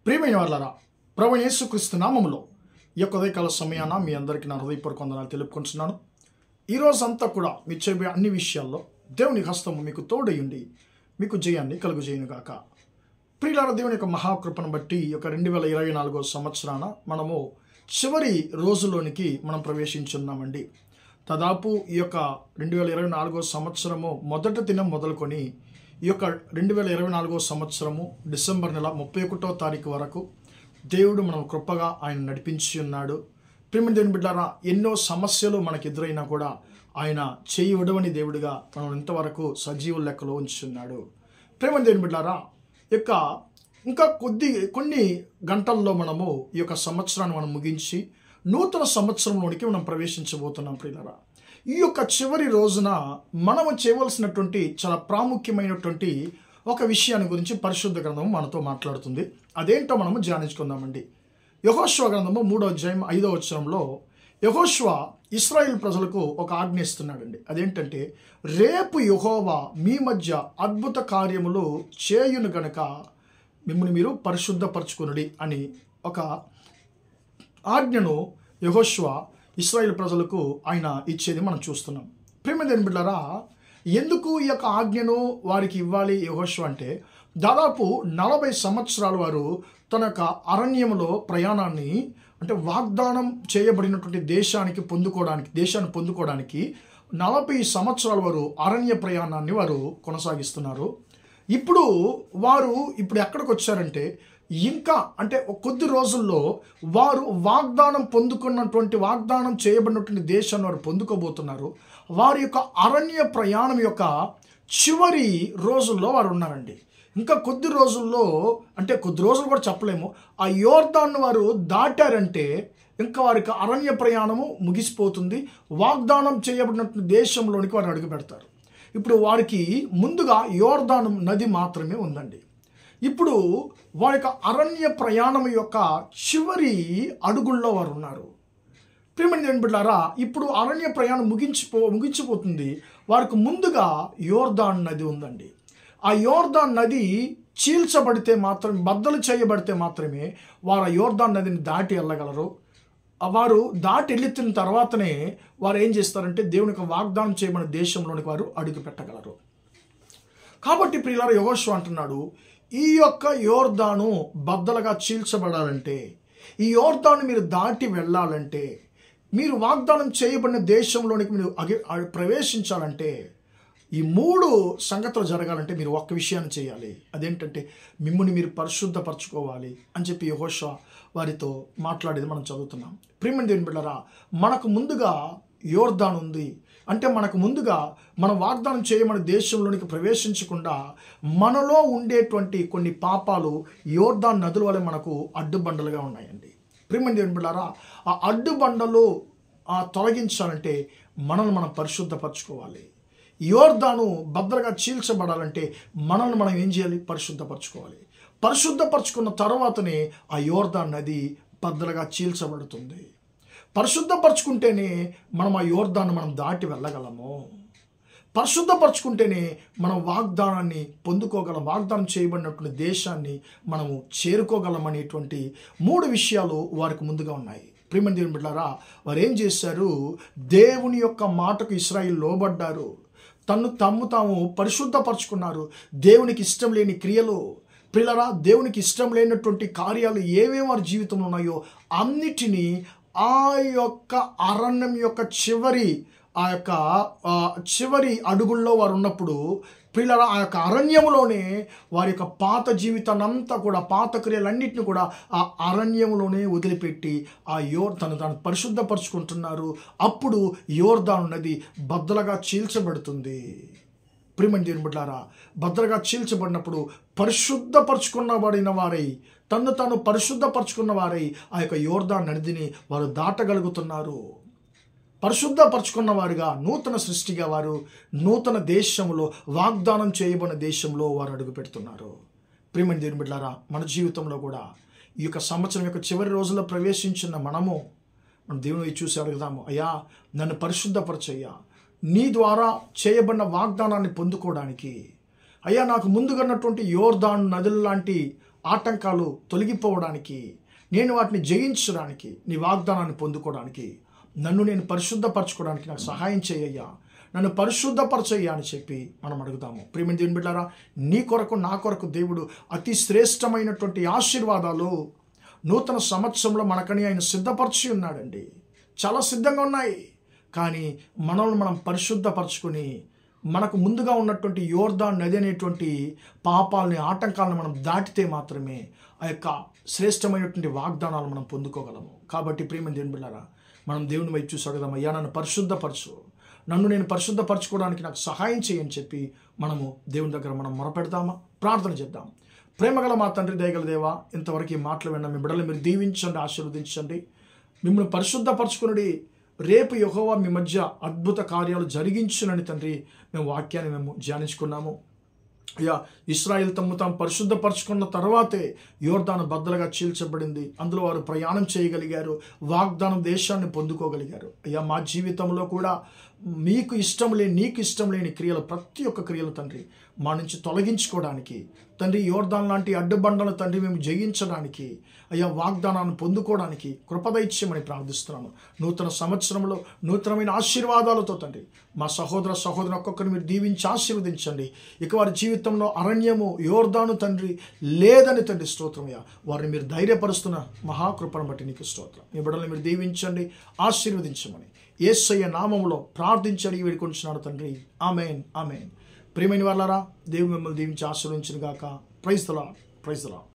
ప్రియమైన వాళ్ళరా, ప్రభువైన యేసుక్రీస్తు నామములో ఈ యొక్క ఉదయకాల సమయాన మీ అందరికీ నా హృదయపూర్వక వందనాలు తెలుపుకుంటున్నాను. ఈ రోజంతా కూడా మీరు చెప్పే అన్ని విషయాల్లో దేవుని హస్తము మీకు తోడయుండి మీకు జయాన్ని కలుగజేయునుగాక. ప్రియులారా, దేవుని యొక్క మహాకృపను బట్టి ఈ యొక్క 2024 సంవత్సరాన మనము చివరి రోజులోనికి మనం ప్రవేశించున్నామండి. దాదాపు ఈ యొక్క 2024 సంవత్సరము మొదటి దినం మొదలుకొని ఈ యొక్క 2024 సంవత్సరము డిసెంబర్ నెల 31వ తారీఖు వరకు దేవుడు మనం కృపగా ఆయన నడిపించి ఉన్నాడు. ప్రియమైన దేవుని బిడ్డలారా, ఎన్నో సమస్యలు మనకు ఎదురైనా కూడా ఆయన చేయి విడవని దేవుడిగా మనం ఇంతవరకు సజీవుల లెక్కలో ఉంచున్నాడు. ప్రియమైన దేవుని బిడ్డలారా, ఇంకా కొన్ని గంటల్లో మనము ఈ యొక్క సంవత్సరాన్ని మనం ముగించి నూతన సంవత్సరంలోనికి మనం ప్రవేశించబోతున్నాం. ప్రియులారా, ఈ యొక్క చివరి రోజున మనము చేయవలసినటువంటి చాలా ప్రాముఖ్యమైనటువంటి ఒక విషయాన్ని గురించి పరిశుద్ధ గ్రంథం మనతో మాట్లాడుతుంది. అదేంటో మనము ధ్యానించుకుందామండి. యెహోషువ గ్రంథము 3వ అధ్యాయం 5వ వచనంలో యెహోషువ ఇశ్రాయేలు ప్రజలకు ఒక ఆజ్ఞ ఇస్తున్నాడండి. అదేంటంటే, రేపు యెహోవా మీ మధ్య అద్భుత కార్యములు చేయును గనుక మిమ్మల్ని మీరు పరిశుద్ధపరచుకొనుడి అని ఒక ఆజ్ఞను యెహోషువ ఇశ్రాయేలు ప్రజలకు ఆయన ఇచ్చేది మనం చూస్తున్నాం. ప్రియమైన దేవుని బిడ్డలారా, ఎందుకు ఈ యొక్క ఆజ్ఞను వారికి ఇవ్వాలి యెహోషువ అంటే, దాదాపు 40 సంవత్సరాలు వారు తన యొక్క అరణ్యంలో ప్రయాణాన్ని, అంటే వాగ్దానం చేయబడినటువంటి దేశాన్ని పొందుకోవడానికి 40 సంవత్సరాల వారు అరణ్య ప్రయాణాన్ని వారు కొనసాగిస్తున్నారు. ఇప్పుడు ఎక్కడికి వచ్చారంటే, ఇంకా అంటే కొద్ది రోజుల్లో వారు వాగ్దానం చేయబడినటువంటి దేశాన్ని వారు పొందుకోబోతున్నారు. వారి యొక్క అరణ్య ప్రయాణం యొక్క చివరి రోజుల్లో వారు ఉన్నారండి. ఇంకా కొద్ది రోజుల్లో, అంటే కొద్ది రోజులు కూడా చెప్పలేము, ఆ యోర్దాను వారు దాటారంటే ఇంకా వారికి అరణ్య ప్రయాణము ముగిసిపోతుంది. వాగ్దానం చేయబడినటువంటి దేశంలోనికి వారు అడుగు పెడతారు. ఇప్పుడు వారికి ముందుగా యోర్దాను నది మాత్రమే ఉందండి. ఇప్పుడు వారి యొక్క అరణ్య ప్రయాణం యొక్క చివరి అడుగుల్లో వారు ఉన్నారు. ప్రియమైన దేవుని బిడ్డలారా, ఇప్పుడు అరణ్య ప్రయాణం ముగించిపోతుంది. వారికి ముందుగా యోర్దాను నది ఉందండి. ఆ యోర్దాను నది బద్దలు చేయబడితే మాత్రమే వారు ఆ యోర్దాను నదిని దాటి వెళ్ళగలరు. వారు దాటి వెళ్ళిన తర్వాతనే వారు ఏం చేస్తారంటే దేవుని యొక్క వాగ్దానం చేయబడిన దేశంలోనికి వారు అడుగు పెట్టగలరు. కాబట్టి ప్రియులారా, యెహోషువ అంటున్నాడు, ఈ యొక్క యోర్దాను బద్దలుగా చీల్చబడాలంటే, ఈ యోర్దాను మీరు దాటి వెళ్ళాలంటే, మీరు వాగ్దానం చేయబడిన దేశంలోనికి మీరు ప్రవేశించాలంటే, ఈ 3 సంగతులు జరగాలంటే మీరు ఒక్క విషయాన్ని చేయాలి. అదేంటంటే, మిమ్మల్ని మీరు పరిశుద్ధపరచుకోవాలి అని చెప్పి యెహోషువ వారితో మాట్లాడేది మనం చదువుతున్నాం. ప్రియమైన దేవుని బిడ్డలారా, మనకు ముందుగా యోర్దాను ఉంది. అంటే మనకు ముందుగా మనం వాగ్దానం చేయమని దేశంలోనికి ప్రవేశించకుండా మనలో ఉండేటువంటి కొన్ని పాపాలు యోర్దాను నదుల వల్ల మనకు అడ్డుబండలుగా ఉన్నాయండి. ప్రియమైన దేవుని బిడ్డలారా, ఆ అడ్డుబండలు తొలగించాలంటే మనల్ని మనం పరిశుద్ధపరచుకోవాలి. యోర్దాను బద్దలుగా చీల్చబడాలంటే మనల్ని మనం ఏం చేయాలి? పరిశుద్ధపరచుకోవాలి. పరిశుద్ధపరచుకున్న తర్వాతనే ఆ యోర్దాను నది బద్దలుగా చీల్చబడుతుంది. పరిశుద్ధపరచుకుంటేనే మనం ఆ యోర్దాను మనం దాటి వెళ్ళగలము. పరిశుద్ధపరచుకుంటేనే మనం వాగ్దానాన్ని పొందుకోగలం, వాగ్దానం చేయబడినటువంటి దేశాన్ని మనము చేరుకోగలం అనేటువంటి 3 విషయాలు వారికి ముందుగా ఉన్నాయి. ప్రియమైన దేవుని బిడ్డలారా, వారు ఏం చేశారు? దేవుని యొక్క మాటకు ఇశ్రాయేలు లోబడ్డారు. తాము పరిశుద్ధపరచుకున్నారు. దేవునికి ఇష్టం లేని క్రియలు, ప్రియులారా, దేవునికి ఇష్టం లేనటువంటి కార్యాలు ఏమేమి వారి జీవితంలో ఉన్నాయో అన్నిటినీ ఆ యొక్క అరణ్యం యొక్క చివరి అడుగుల్లో వారు ఉన్నప్పుడు, ప్రియులారా, ఆ యొక్క అరణ్యంలోనే వారి యొక్క పాత జీవితాన్ని అంతా కూడా, పాత క్రియలన్నింటినీ కూడా ఆ అరణ్యంలోనే వదిలిపెట్టి తాను పరిశుద్ధపరచుకుంటున్నారు. అప్పుడు యోర్దాను నది బద్దలుగా చీల్చబడుతుంది. ప్రియమైన దేవుని బిడ్డలారా, బద్దలుగా చీల్చబడినప్పుడు పరిశుద్ధపరచుకున్నబడిన వారై, తాను పరిశుద్ధపరచుకున్న వారై ఆ యొక్క యోర్దాను నదిని వారు దాటగలుగుతున్నారు. పరిశుద్ధపరచుకున్న వారుగా, నూతన సృష్టిగా వారు నూతన దేశంలో, వాగ్దానం చేయబడిన దేశంలో వారు అడుగు పెడుతున్నారు. ప్రియమైన దేవుని బిడ్డలారా, మన జీవితంలో కూడా ఈ యొక్క సంవత్సరం యొక్క చివరి రోజుల్లో ప్రవేశించిన మనం దేవుని చూసి అడుగుదాము, అయ్యా నన్ను పరిశుద్ధపరచయ్యా, నీ ద్వారా చేయబడిన వాగ్దానాన్ని పొందుకోవడానికి, అయ్యా నాకు ముందుగా ఉన్నటువంటి యోర్దాను నదుల లాంటి ఆటంకాలు తొలగిపోవడానికి, నేను వాటిని జయించడానికి, నీ వాగ్దానాన్ని పొందుకోవడానికి, నన్ను నేను పరిశుద్ధపరచుకోవడానికి నాకు సహాయం చేయయ్యా, నన్ను పరిశుద్ధపరచయ్యా అని చెప్పి మనం అడుగుతాము. ప్రియమైన దేవుని బిడ్డలారా, నీ కొరకు నా కొరకు దేవుడు అతి శ్రేష్టమైనటువంటి ఆశీర్వాదాలు నూతన సంవత్సరంలో మనకని ఆయన సిద్ధపరిచి ఉన్నాడండి. చాలా సిద్ధంగా ఉన్నాయి. కానీ మనల్ని మనం పరిశుద్ధపరచుకొని మనకు ముందుగా ఉన్నటువంటి యోర్దాన్ నది అనేటువంటి పాపాలని, ఆటంకాలను మనం దాటితే మాత్రమే ఆ యొక్క శ్రేష్టమైనటువంటి వాగ్దానాలు మనం పొందుకోగలము. కాబట్టి ప్రియమైన దేవుని బిడ్డలారా, మనం దేవుని వైపు చూసి అడుగుదాం, అయ్యా నన్ను పరిశుద్ధపరచు, నన్ను నేను పరిశుద్ధపరచుకోవడానికి నాకు సహాయం చేయని చెప్పి మనము దేవుని దగ్గర మనం మొరపెడతామా? ప్రార్థన చేద్దాం. ప్రేమగల మా తండ్రి, దయగల దేవా, ఇంతవరకు ఈ మాటలు విన్న మీ బిడ్డలు మీరు దీవించండి, ఆశీర్వదించండి. మిమ్మల్ని పరిశుద్ధపరచుకుని రేపు యెహోవా మీ మధ్య అద్భుత కార్యాలు జరిగించునని తండ్రి మేము వాక్యాన్ని మేము ధ్యానించుకున్నాము. అయ్యా, ఇశ్రాయేల్ తమ్ము తాము పరిశుద్ధపరచుకున్న తర్వాతే యోర్దాను బద్దలుగా చీల్చబడింది. అందులో వారు ప్రయాణం చేయగలిగారు, వాగ్దానం దేశాన్ని పొందుకోగలిగారు. అయ్యా, మా జీవితంలో కూడా మీకు ఇష్టం లేని, నీకు ఇష్టం లేని క్రియలు, ప్రతి ఒక్క క్రియలు తండ్రి మా నుంచి తొలగించుకోవడానికి, తండ్రి యోర్దాన్ లాంటి అడ్డుబండలు తండ్రి మేము జయించడానికి, అయ్యా వాగ్దానాన్ని పొందుకోవడానికి కృపదైత్యమని ప్రార్థిస్తున్నాము. నూతన సంవత్సరంలో నూతనమైన ఆశీర్వాదాలతో తండ్రి మా సహోదరు ఒక్కొక్కరిని మీరు దీవించి ఆశీర్వదించండి. ఇక వారి జీవితంలో అరణ్యము, యోర్దాను తండ్రి లేదని తండ్రి స్తోత్రమయ్యా, వారిని మీరు ధైర్యపరుస్తున్న మహాకృపను బట్టి నీకు స్తోత్రం. మీ బిడ్డల్ని మీరు దీవించండి, ఆశీర్వదించమని యేసయ్య నామములో ప్రార్థించి అడిగి వేడుకొంటున్నాను తండ్రి. ఆమేన్, ఆమేన్. ప్రియమైన వాళ్ళారా, దేవుడు మిమ్మల్ని దీవించి ఆశీర్వదించును గాక. Praise the lord, praise the lord.